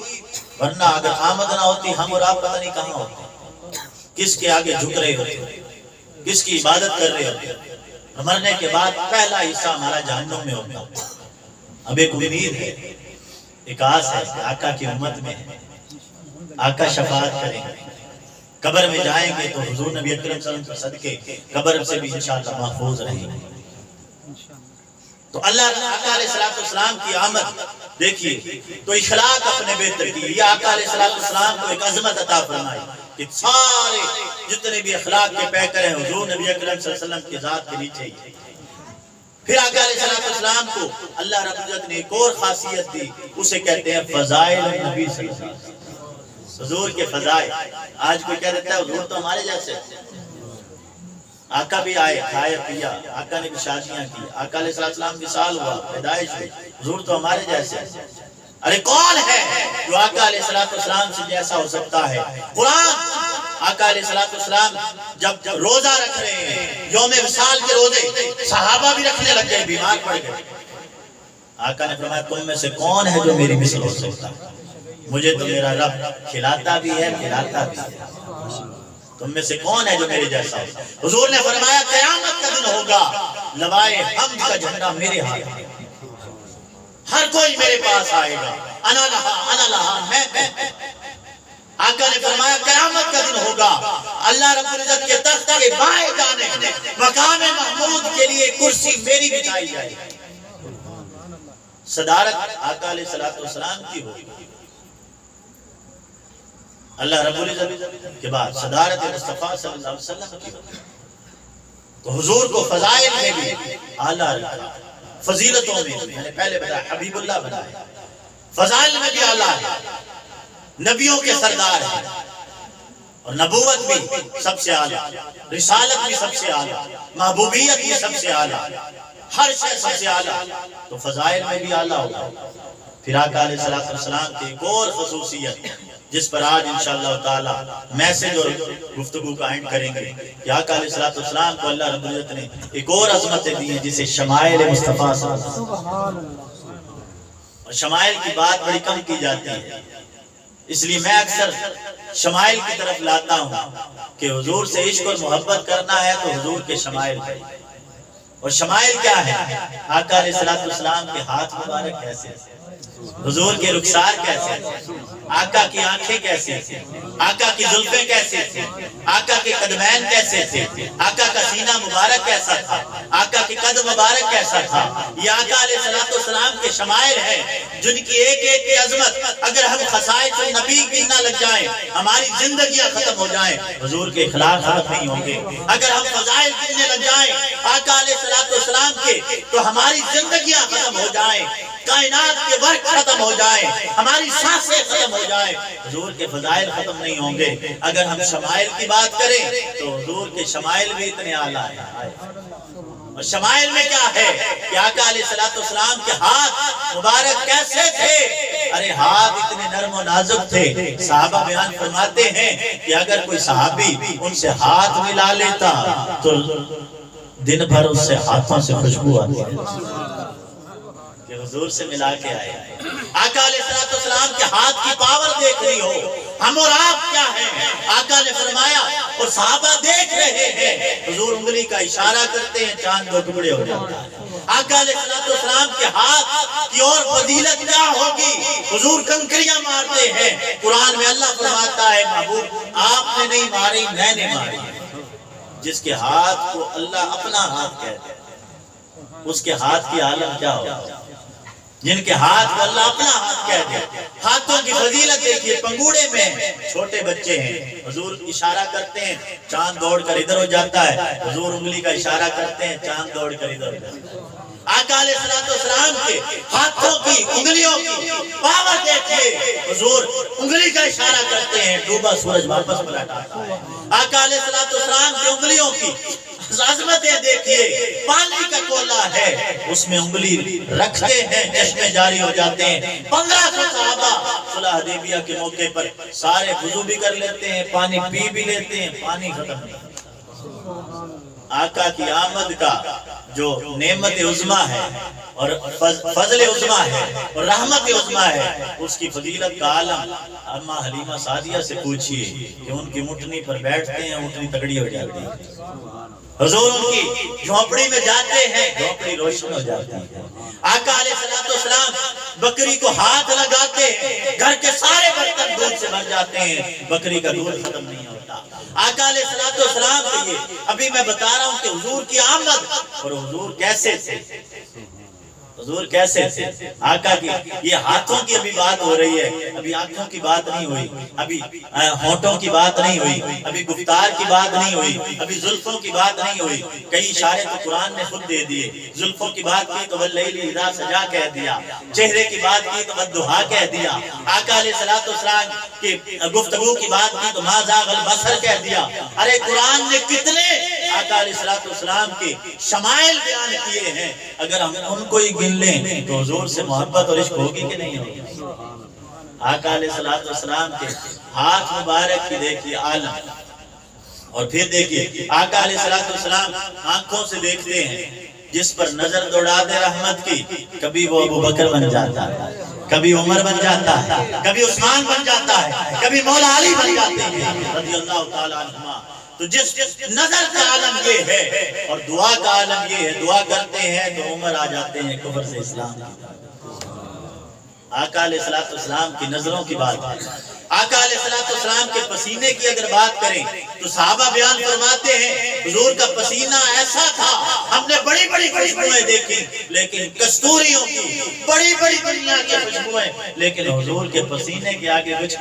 ورنہ اگر آمد نہ ہوتی ہم اور آپ پتہ نہیں کہاں ہوتے، کس کے آگے جھک رہے ہوتے، کس کی عبادت کر رہے ہوتے۔ مرنے کے بعد پہلا حصہ ہمارا جہنم میں ہوتا۔ اب ایک امید ہے، ایک آس ہے، آقا کی امت میں ہے، آقا شفاعت کریں گے، قبر میں جائیں گے تو حضور نبی اکرم صلی اللہ علیہ وسلم کے صدقے قبر سے بھی انشاءاللہ محفوظ رہیں گے۔ تو اللہ آقا علیہ السلام کی آمد دیکھیے تو اخلاق اپنے بہتر کی، یہ آقا علیہ السلام کو ایک عظمت عطا فرمائی کہ سارے جتنے بھی اخلاق کے پیکر ہیں حضور نبی اکرم صلی اللہ علیہ وسلم کی ذات کے نیچے ہی۔ پھر آقا علیہ السلام کو اللہ رب العزت نے ایک اور خاصیت دی، اسے کہتے ہیں فضائل نبی صلی اللہ علیہ وسلم، حضور کے فضائل۔ آج کوئی کہہ دیتا ہے حضور تو ہمارے جیسے، آقا بھی آئے کھائے پیا، آقا نے بھی شادیاں کی، آقا علیہ السلام کی سال ہوا، پیدائش ہوئی، حضور تو ہمارے جیسے۔ ارے کون ہے جو آقا علیہ السلام سے جیسا ہو سکتا ہے؟ قرآن آقا علیہ السلام جب روزہ رکھ رہے ہیں، یوم وصال کے روزے، صحابہ بھی رکھنے لگ گئے، بیمار پڑ گئے، آقا نے فرمایا تم میں سے کون ہے جو میری مثل ہو سکتا ہے؟ مجھے تو میرا رب کھلاتا بھی ہے کھلاتا بھی ہے، تم میں سے کون ہے جو میرے جیسا ہو؟ حضور نے فرمایا قیامت کا دن ہوگا، لوائے حمد کا جھنڈا میرے ہاتھ میں، ہر کوئی میرے پاس آئے گا، انا لہا میں۔ آقا نے فرمایا قیامت کا دن ہوگا، اللہ رب العزت کے تخت کے بائیں جانے مقام محمود کے لیے کرسی میری بچھائی جائے گی، صدارت آقا علیہ السلام کی ہوگی، اللہ رب العزت کے بعد صدارت مصطفیٰ صلی اللہ علیہ وسلم کی ہوگی۔ تو حضور کو فضائل میں بھی اعلیٰ رکھا، فضیلتوں میں میں نے پہلے بتایا حبیب اللہ بنایا، فضائل میں بھی اعلیٰ ہے، نبیوں کے سردار ہیں، اور نبوت بھی سب سے اعلیٰ، رسالت بھی سب سے اعلیٰ، محبوبیت بھی سب سے اعلیٰ، ہر شے سب سے اعلیٰ، تو فضائل میں بھی اعلیٰ ہوگا۔ پھر آقا علیہ السلام کی ایک اور خصوصیت جس پر آج انشاءاللہ تعالی میسج اور گفتگو کا اینڈ کریں گے کہ آقا علیہ السلام کو اللہ رب العزت نے ایک اور عظمتیں دی ہیں جسے شمائل مصطفیٰ صلی اللہ علیہ وسلم، اور شمائل کی بات بڑی کم کی جاتی ہے، اس لیے میں اکثر شمائل کی طرف لاتا ہوں کہ حضور سے عشق اور محبت کرنا ہے تو حضور کے شمائل ہے۔ اور شمائل کیا ہے؟ آقا علیہ السلام کے ہاتھ مبارک کیسے، حضور کے رخسار کیسے، آقا کی آنکھیں کیسے تھیں، آقا کی زلفیں کیسے تھیں، آقا کے قدمین کیسے تھے، آقا کا سینہ مبارک کیسا تھا، آقا کی قد مبارک کیسا تھا، یہ آقا علیہ السلام کے شمائل ہیں جن کی ایک ایک کی عظمت اگر ہم خصائص النبی گننا لگ جائیں، ہماری زندگیاں ختم ہو جائیں، حضور کے اخلاق ختم نہیں ہوں گے۔ اگر ہم فضائل گننے لگ جائیں آقا علیہ السلام کے تو ہماری زندگیاں ختم ہو جائیں، کائنات کے ورق ختم ہو جائیں، ہماری سانسیں ختم ہو جائیں، حضور کے فضائل ختم نہیں ہوں گے۔ اگر ہم شمائل کی بات کریں تو حضور کے شمائل بھی اتنے اعلیٰ ہیں۔ اور شمائل میں کیا ہے کہ آقا علیہ السلام کے ہاتھ مبارک کیسے تھے؟ ارے ہاتھ اتنے نرم و نازک تھے، صحابہ بیان فرماتے ہیں کہ اگر کوئی صحابی ان سے ہاتھ ملا لیتا تو دن بھر اس سے ہاتھوں سے خوشبو آتی ہے کہ حضور سے ملا کے آئے۔ آقا علیہ السلام کے ہاتھ کی پاور دیکھ رہی ہو، ہم اور آپ کیا ہیں؟ آقا نے فرمایا اور صحابہ دیکھ رہے ہیں، حضور انگلی کا اشارہ کرتے ہیں، چاند دو ٹکڑے ہو جاتا ہے۔ آقا علیہ السلام کے ہاتھ کی اور فضیلت کیا ہوگی؟ حضور کنکریاں مارتے ہیں۔ قرآن میں اللہ فرماتا ہے محبوب آپ نے نہیں ماری، میں نے ماری۔ جس کے ہاتھ کو اللہ اپنا ہاتھ کہتے ہیں اس کے ہاتھ کی عالم کیا ہوگا؟ جن کے ہاتھ کو اللہ اپنا ہاتھ کہتے ہیں۔ ہاتھوں کی فضیلت دیکھیے، پنگوڑے میں چھوٹے بچے ہیں، حضور اشارہ کرتے ہیں، چاند دوڑ کر ادھر ہو جاتا ہے، حضور انگلی کا اشارہ کرتے ہیں، چاند دوڑ کر ادھر ہو جاتا ہے۔ آقا علیہ السلام کے ہاتھوں کی انگلیوں کی پاور دیکھیے، حضور انگلی کا اشارہ کرتے ہیں، ڈوبا سورج واپس پلٹ آتا ہے۔ آقا علیہ السلام کی انگلیوں کی عظمتیں دیکھیے، پانی کا کولا ہے، اس میں انگلی رکھتے ہیں، چشمے جاری ہو جاتے ہیں۔ 1500 صحابہ صلح حدیبیہ کے موقع پر سارے وضو بھی کر لیتے ہیں، پانی پی بھی لیتے ہیں، پانی ختم نہیں۔ آقا کی آمد کا جو نعمت عظمی ہے اور فضل عظمی ہے اور رحمت عظمی ہے، اس کی فضیلت کا عالم اماں حلیمہ سعدیہ سے پوچھئے کہ ان کی مٹنی پر بیٹھتے ہیں، مٹنی تگڑی ہو جاتی ہے، حضور ان کی جھونپڑی میں جاتے ہیں، جھونپڑی روشن ہو جاتی ہے۔ آقا علیہ السلام بکری کو ہاتھ لگاتے ہیں، گھر کے سارے برتن دودھ سے بھر جاتے ہیں، بکری کا دودھ ختم نہیں ہوتا۔ آقا علیہ السلام کے لیے ابھی میں بتا رہا ہوں کہ حضور کی آمد اور حضور کیسے تھے، حضور کیسے تھے۔ آقا کی یہ ہاتھوں کی ابھی بات ہو رہی ہے، ابھی آنکھوں کی بات نہیں ہوئی، ابھی ہونٹوں کی بات نہیں ہوئی، ابھی گفتار کی بات نہیں ہوئی، ابھی زلفوں کی بات نہیں ہوئی۔ کئی اشارے تو قرآن نے خود دے دیے، زلفوں کی بات کی تو واللیل اذا سجا کہہ دیا، چہرے کی بات کی تو والضحیٰ کہہ دیا، آقا علیہ السلام کی گفتگو کی بات کی تو ما زاغ البصر کہہ دیا۔ ارے قرآن نے کتنے آقا علیہ السلام کے شمائل بیان کیے ہیں، اگر ہم ان کو ہی گن لیں تو حضور سے محبت اور عشق ہوگی کہ نہیں ہوگی؟ آقا علیہ السلام کے ہاتھ مبارک کی دیکھیے عالم، اور پھر دیکھیے آقا علیہ السلام آنکھوں سے دیکھتے ہیں، جس پر نظر دوڑا دے رحمت کی، کبھی وہ ابو بکر بن جاتا ہے، کبھی عمر بن جاتا ہے، کبھی عثمان بن جاتا ہے، کبھی مولا علی بن جاتے ہیں رضی اللہ تعالیٰ عنہما۔ تو جس نظر کا عالم یہ ہے اور دعا کا عالم یہ ہے، دعا کرتے ہیں تو عمر آ جاتے ہیں کفر سے اسلام کی۔ آقا علیہ السلام کی نظروں کی بات ہے، آقا علیہ السلام کے پسینے کی اگر بات کریں تو صحابہ بیان فرماتے ہیں حضور کا پسینہ ایسا تھا، ہم نے بڑی بڑی خوشبوئیں دیکھی لیکن کستوریوں کی، بڑی بڑی دنیا کی خوشبوئیں، لیکن حضور کے پسینے کے آگے کچھ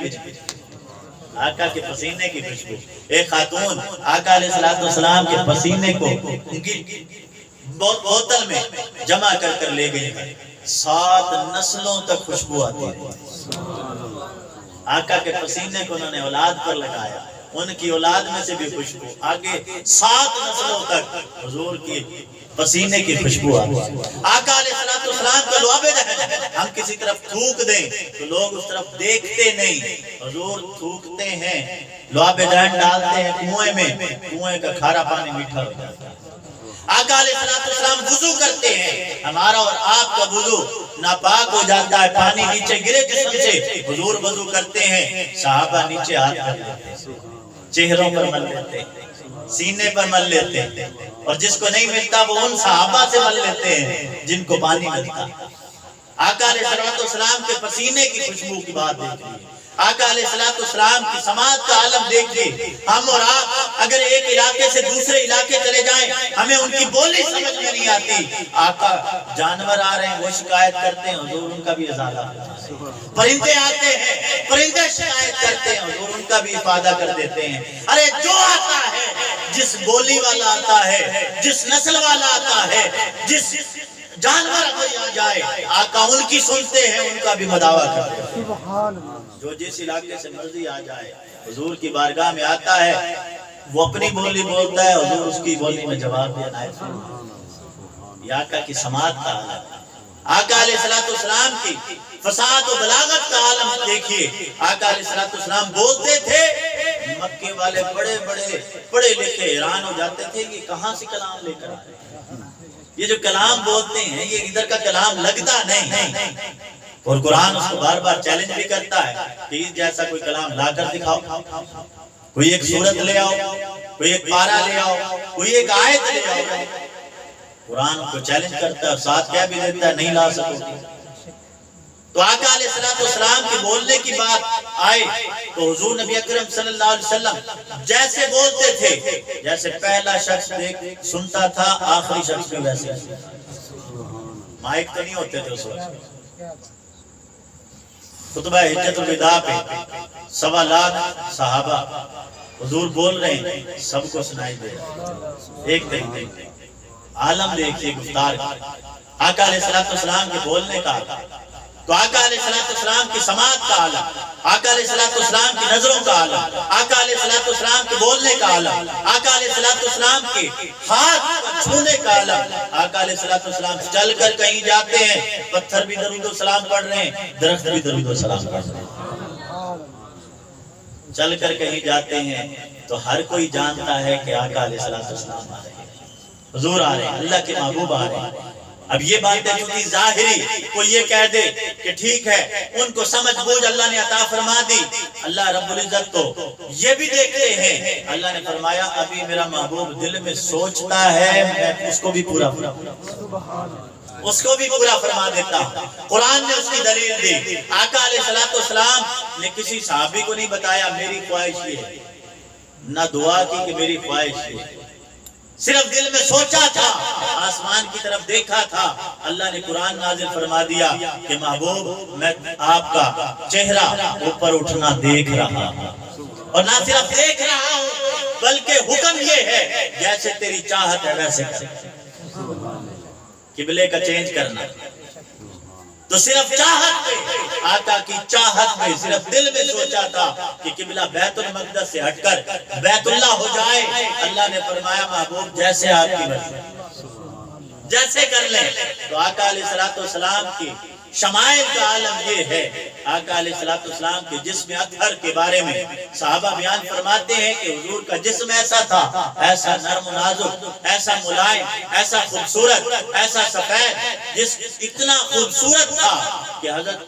آقا کے پسینے کی خوشبو۔ ایک خاتون آقا علیہ السلام کے پسینے کو بوتل میں جمع کر لے گئی، 7 نسلوں تک خوشبو آتی ہے۔ آقا کے پسینے کو انہوں نے اولاد پر لگایا، ان کی اولاد میں سے بھی خوشبو، آگے 7 نسلوں تک حضور کی پسینے کی خوشبو آتی ہے۔ آقا علیہ السلام کا لعاب دہن، ہم کسی طرف تھوک دیں تو لوگ اس طرف دیکھتے نہیں، حضور تھوکتے ہیں، لعاب دہن ڈالتے ہیں کنویں میں، کنویں کا کھارا پانی میٹھا ہو جاتا ہے۔ آقا علیہ السلام وضو کرتے ہیں، ہمارا اور آپ کا وضو ناپاک ہو جاتا ہے، پانی نیچے گرے جسم سے، حضور وضو کرتے ہیں، صحابہ نیچے ہاتھ کر لیتے ہیں، چہروں پر مل لیتے ہیں، سینے پر مل لیتے ہیں، اور جس کو نہیں ملتا وہ ان صحابہ سے مل لیتے ہیں جن کو پانی ملتا۔ آقا علیہ السلام کے پسینے کی خوشبو کی بات دیکھیے، آقا علیہ السلام کی سماعت کا عالم دیکھیے۔ ہم اور آپ اگر ایک علاقے سے دوسرے علاقے چلے جائیں، ہمیں ان کی بولی سمجھ میں نہیں آتی، آقا جانور آ رہے ہیں وہ شکایت کرتے ہیں، حضور ان کا بھی ازالہ ہوتا ہے، پرندے آتے ہیں پرندے شکایت کرتے ہیں، کا بھی افادہ کر دیتے ہیں. ارے جو آتا ہے، جس بولی والا آتا ہے، جس نسل والا آتا ہے، جس جانور کوئی آ جائے، آقا ان کی سنتے ہیں، ان کا بھی مداوا کرتے ہیں. جو جس علاقے سے مرضی آ جائے حضور کی بارگاہ میں آتا ہے، وہ اپنی بولی بولتا ہے، حضور اس کی بولی میں جواب دیا نائب. یہ آقا کی سماعت کا عالم. آقا علیہ السلام کی فصاحت و بلاغت کا عالم دیکھیے. آقا علیہ السلام بولتے تھے، مکے والے بڑے بڑے پڑھے لکھے حیران ہو جاتے تھے کہ کہاں سے کلام لے کر آئے. یہ جو کلام بولتے ہیں یہ ادھر کا کلام لگتا نہیں. اور قرآن اس کو بار بار چیلنج بھی کرتا ہے کہ اس جیسا کوئی کلام لا کر دکھاؤ، کوئی ایک سورت لے آؤ، کوئی ایک پارہ لے آؤ، کوئی ایک آیت لے آؤ. قرآن کو چیلنج کرتا ہے اور ساتھ کیا بھی دیتا ہے، نہیں لا سکو گے. تو آقا علیہ السلام کے بولنے کی بات آئے تو حضور نبی اکرم صلی اللہ علیہ وسلم جیسے بولتے تھے، جیسے پہلا شخص سنتا تھا آخری شخص بھی ویسے. مائک تو نہیں ہوتے تھے اس وقت. خطبہ حجت الوداع پہ 1.25 لاکھ صحابہ حضور بول رہے ہیں، سب کو سنائی دے رہا. ایک طریقے عالم دیکھیے گفتار کا. آقا علیہ السلام کے بولنے کا، تو آقا علیہ السلام کی سماعت کا عالم، آقا علیہ السلام کی نظروں کا عالم، آقا علیہ السلام کے بولنے کا عالم، آقا علیہ السلام کے ہاتھ چھونے کا عالم. آقا علیہ السلام چل کر کہیں جاتے ہیں، پتھر بھی درود و سلام پڑھ رہے ہیں، درخت بھی درود و سلام پڑھ رہے ہیں. چل کر کہیں جاتے ہیں تو ہر کوئی جانتا ہے کہ آقا علیہ السلام آ رہے ہیں، حضور آ رہے ہیں، اللہ کے محبوب آ رہے ہیں. اب یہ باتیں چونکہ ظاہری کوئی یہ کہہ دے کہ ٹھیک ہے، ان کو سمجھ بوجھ اللہ نے عطا فرما دی. اللہ رب العزت تو یہ بھی دیکھتے ہیں. اللہ نے فرمایا ابھی میرا محبوب دل میں سوچتا ہے، میں اس کو بھی پورا فرما دیتا ہوں. قرآن نے اس کی دلیل دی. آقا علیہ السلام نے کسی صحابی کو نہیں بتایا میری خواہش یہ ہے، نہ دعا کی کہ میری خواہش یہ ہے. صرف دل میں سوچا تھا، آسمان کی طرف دیکھا تھا. اللہ نے قرآن نازل فرما دیا کہ محبوب میں آپ کا چہرہ اوپر اٹھنا دیکھ رہا ہوں، اور نہ صرف دیکھ رہا ہوں بلکہ حکم یہ ہے جیسے تیری چاہت ہے ویسے کر. قبلے کا چینج کرنا تو صرف چاہت پہ، آقا کی چاہت پہ صرف دل میں سوچا تھا کہ قبلہ بیت المقدس سے ہٹ کر بیت اللہ ہو جائے. اللہ نے فرمایا محبوب جیسے آپ کی مرضی، جیسے کر لیں. تو آقا علیہ السلام کی شمائل کا عالم یہ ہے. آقا علیہ السلام کے جسم اطہر کے بارے میں صحابہ بیان فرماتے ہیں کہ حضور کا جسم ایسا تھا، ایسا نرم و نازک، ایسا ملائم، ایسا خوبصورت، ایسا سفید، جس اتنا خوبصورت تھا کہ حضرت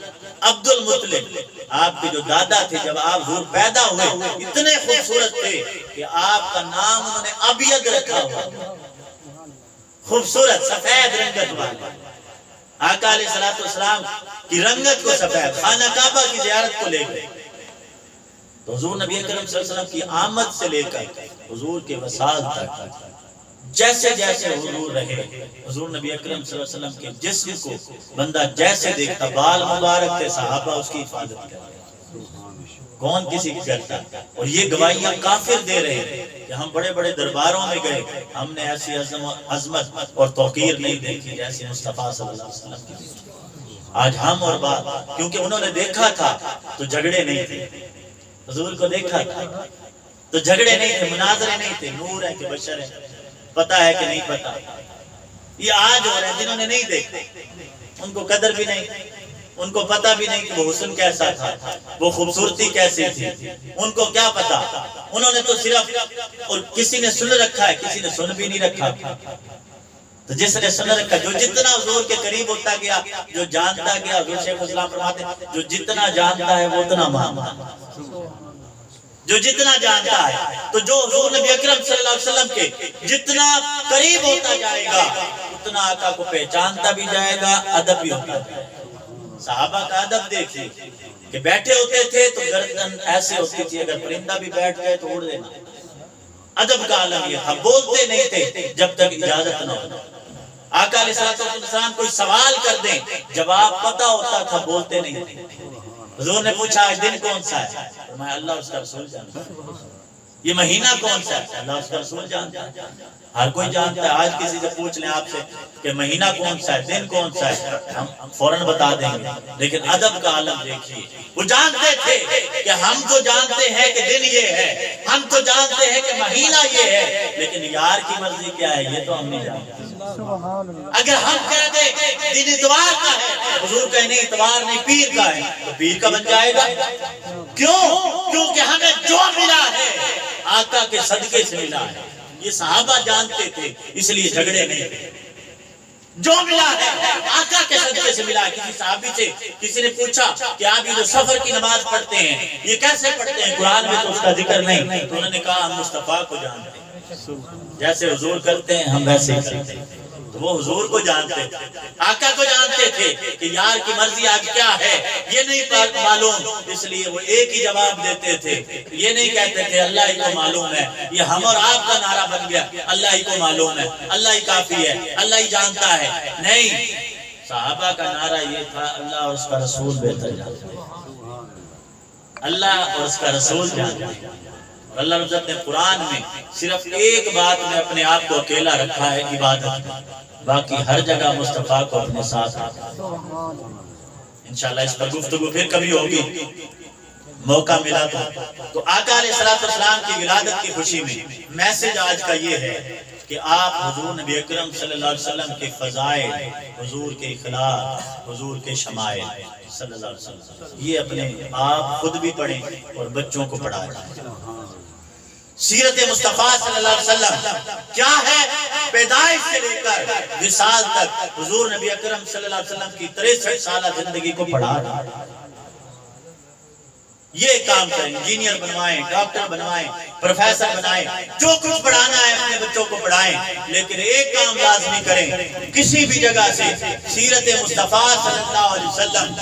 عبد المطلب آپ کے جو دادا تھے جب آپ حضور پیدا ہوئے اتنے خوبصورت تھے کہ آپ کا نام انہوں نے ابیض رکھا ہوا، خوبصورت سفید رنگت والا. آقا علیہ السلام کی رنگت کو سفید، خانہ کعبہ کی زیارت کو لے گئے تو حضور نبی اکرم صلی اللہ علیہ وسلم کی آمد سے لے کر حضور کے وصال تک جیسے جیسے حضور رہے، حضور نبی اکرم صلی اللہ علیہ وسلم کے جسم کو بندہ جیسے دیکھتا، بال مبارک تھے، صحابہ اس کی حفاظت کرتے، کون کسی کی کرتا. اور یہ گواہیاں کافر دے رہے ہیں کہ ہم بڑے بڑے درباروں میں گئے، ہم نے ایسی عظمت اور توقیر نہیں دیکھی جیسے مصطفیٰ صلی اللہ علیہ وسلم کی دیکھی. آج ہم اور بات، کیونکہ انہوں نے دیکھا تھا تو جھگڑے نہیں تھے، حضور کو دیکھا تھا تو جھگڑے نہیں تھے، مناظرے نہیں تھے. نور ہے کہ بشر ہے، پتا ہے کہ نہیں پتا. یہ آج ہو رہے ہیں جنہوں نے نہیں دیکھا، ان کو قدر بھی نہیں، ان کو پتا بھی نہیں کہ وہ حسن کیسا تھا، وہ خوبصورتی کیسی تھی، ان کو کیا پتا. انہوں نے تو صرف، اور کسی نے سن رکھا ہے، کسی نے سن بھی نہیں رکھا. تو جس نے سن رکھا، جو جتنا حضور کے قریب ہوتا گیا، جو جانتا گیا، حضور شیخ الاسلام فرماتے ہیں جو جتنا جانتا ہے وہ اتنا مانتا ہے، جو جتنا جانتا ہے. تو جو حضور نبی اکرم صلی اللہ علیہ وسلم کے جتنا قریب ہوتا جائے گا اتنا آقا کو پہچانتا بھی جائے گا، ادب بھی ہوتا جائے گا. صحابہ کا ادب دیکھیے کہ بیٹھے ہوتے تھے تو گردن ایسے ہوتی تھی، اگر پرندہ بھی بیٹھ گئے تو اڑ دینا. ادب کا عالم یہ تھا. بولتے نہیں تھے جب تک اجازت نہ ہو. آقا علیہ السلام کوئی سوال کر دیں، جواب پتا ہوتا تھا، بولتے نہیں تھے. حضور نے پوچھا آج دن کون سا ہے؟ فرمایا اللہ اس کا رسول جانتا ہے۔ یہ مہینہ کون سا ہے؟ اللہ اس کا رسول جانتا ہے۔ ہر کوئی جانتا ہے۔ آج کسی سے پوچھ لیں آپ سے کہ مہینہ کون سا ہے، دن کون سا ہے، ہم فوراً بتا دیں گے، لیکن ادب کا عالم دیکھیے۔ وہ جانتے تھے کہ ہم تو جانتے ہیں کہ دن یہ ہے، ہم تو جانتے ہیں کہ مہینہ یہ ہے، لیکن یار کی مرضی کیا ہے یہ تو ہم نہیں جانتے۔ اگر ہم کہہ دیں دن اتوار کا ہے، حضور کہیں نہیں اتوار نہیں پیر کا ہے، تو پیر کا بن جائے گا۔ کیوں؟ کیونکہ ہمیں جو ملا ہے آقا کے صدقے سے ملا ہے۔ یہ صحابہ جانتے تھے، اس لیے جھگڑے نہیں تھے۔ جو ملا ہے آقا کے صدقے سے ملا ہے۔ کسی صحابی سے کسی نے پوچھا کہ آپ یہ جو سفر کی نماز پڑھتے ہیں یہ کیسے پڑھتے ہیں، قرآن میں تو اس کا ذکر نہیں، تو انہوں نے کہا ہم مصطفیٰ کو جانتے ہیں، جیسے حضور کرتے ہیں ہم ویسے ہی کرتے ہیں۔ تو وہ حضور کو جانتے تھے، آقا کو جانتے تھے کہ یار کی مرضی آج کیا ہے یہ نہیں معلوم، اس لیے وہ ایک ہی جواب دیتے تھے۔ یہ نہیں کہتے تھے اللہ ہی کو معلوم ہے، یہ ہم اور آپ کا نعرہ بن گیا، اللہ ہی کو معلوم ہے، اللہ ہی کافی ہے، اللہ ہی جانتا ہے۔ نہیں، صحابہ کا نعرہ یہ تھا اللہ اور اس کا رسول بہتر جانتے ہیں، اللہ اور اس کا رسول جانتے ہیں۔ اور اللہ رب العزت نے قرآن میں صرف ایک بات میں اپنے آپ کو اکیلا رکھا ہے، عبادت میں، باقی ہر جگہ مصطفیٰ کو اپنے ساتھ رکھا ہے۔ انشاءاللہ اس پر گفتگو پھر کبھی ہوگی، موقع ملا تو آقا علیہ السلام کی ولادت کی خوشی میں میسج آج کا یہ ہے کہ آپ حضور نبی اکرم صلی اللہ علیہ وسلم کے فضائل، حضور کے اخلاق، حضور کے شمائل صلی اللہ علیہ وسلم یہ اپنے آپ خود بھی پڑھیں اور بچوں کو پڑھائیں۔ سیرت مصطفیٰ صلی اللہ علیہ وسلم کیا ہے؟ پیدائش سے لے کر وصال تک حضور نبی اکرم صلی اللہ علیہ وسلم کی 63 سالہ زندگی کو پڑھا رہا ہے۔ یہ کام کریں، انجینئر بنوائیں، ڈاکٹر بنوائیں، پروفیسر بنائیں، جو کچھ پڑھانا ہے اپنے بچوں کو پڑھائیں، لیکن ایک کام لازمی کریں، کسی بھی جگہ سے سیرت مصطفیٰ صلی اللہ علیہ وسلم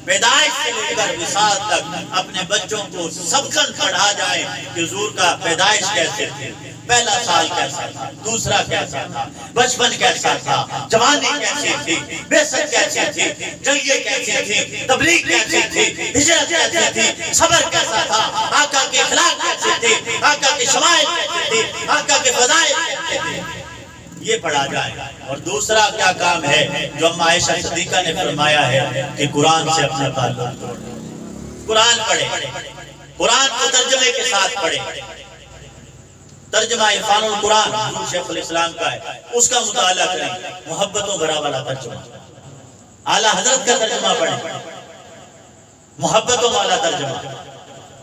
پیدائش سے لے کر وصال تک اپنے بچوں کو سبقاً پڑھا جائے کہ حضور کا پیدائش کیسے تھے، پہلا سال کیسا تھا، دوسرا کیسا تھا، بچپن کیسا تھا، جوانی کیسے تھی، بعثت کیسے تھی، جنگیں کیسے تھی، تبلیغ کیسے تھی، ہجرت کیسے تھی، صبر کیسا تھا، آقا کے اخلاق کیسے تھے، آقا کے شمائل کیسے تھے، آقا کے فضائل کیسے تھے، یہ پڑھا جائے۔ اور دوسرا کیا کام ہے جو اما عائشہ صدیقہ نے فرمایا ہے کہ قرآن سے اپنا تعلق جوڑیں، قرآن پڑھیں، قرآن کو ترجمے کے ساتھ پڑھیں۔ ترجمہ عرفان القرآن حضور شیخ الاسلام کا ہے، اس کا مطالعہ کریں، محبتوں بھرا والا ترجمہ، اعلیٰ حضرت کا ترجمہ پڑھیں، محبتوں والا ترجمہ۔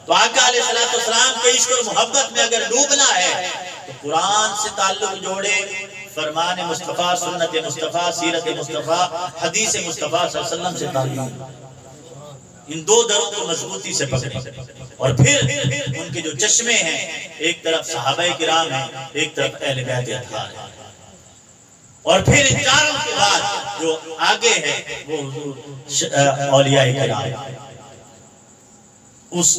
تو آقا علیہ السلام کے عشق اور محبت میں اگر ڈوبنا ہے تو قرآن سے تعلق جوڑے، فرمان مصطفیٰ، سنت مصطفیٰ، سیرت مصطفیٰ، حدیث مصطفیٰ صلی اللہ علیہ وسلم سے تعلق، ان دو دروں کو مضبوطی سے پکڑیں۔ اور پھر ان کے جو چشمے ہیں، ایک طرف صحابہ کرام ہیں، ایک طرف اہل بیت اطہار ہیں، اور پھر ان چاروں کے بعد جو آگے ہے وہ حضور اولیاء کرام، اس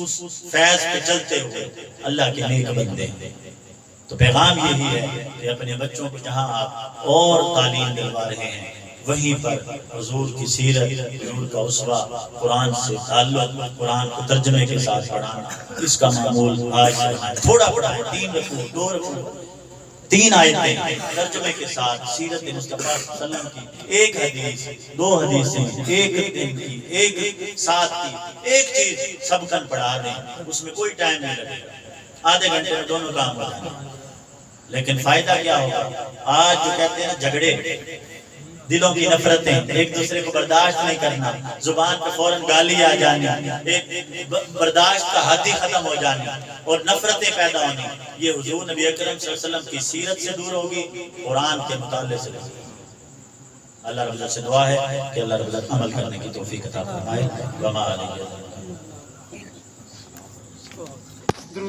فیض پہ چلتے ہوئے اللہ کے نیک بندے ہیں۔ تو پیغام یہی ہے کہ اپنے بچوں کو جہاں آپ اور تعلیم دلوا رہے ہیں وہیں پر حضور کی سیرت، حضور کا اسوہ، قرآن سے تعلق، قرآن کو ترجمے کے ساتھ پڑھانا، اس کا معمول آج سے بنائیں۔ تھوڑا پڑھائیں، 3 رکوع 2 رکوع 3 آیتیں ترجمے کے ساتھ، سیرت مصطفیٰ صلی اللہ علیہ وسلم کی 1 حدیث 2 حدیثیں، 1 دن کی 1 ساتھ کی 1 چیز سبقاً پڑھا دیں، اس میں کوئی ٹائم نہیں لگے گا، آدھے گھنٹے میں دونوں کام ہو جائیں گے۔ لیکن فائدہ کیا ہوگا؟ آج جو کہتے ہیں جھگڑے، دلوں کی نفرتیں، ایک دوسرے کو برداشت نہیں کرنا، زبان پہ فوراً گالی آ جانی، ایک برداشت کا حد ہی ختم ہو جانی اور نفرتیں پیدا ہونی، یہ حضور نبی اکرم صلی اللہ علیہ وسلم کی سیرت سے دور ہوگی، قرآن کے مطالعے سے دور ہوگی۔ اللہ رب العزت سے دعا ہے کہ اللہ رب العزت عمل کرنے کی توفیق عطا فرمائے۔ وما علیہ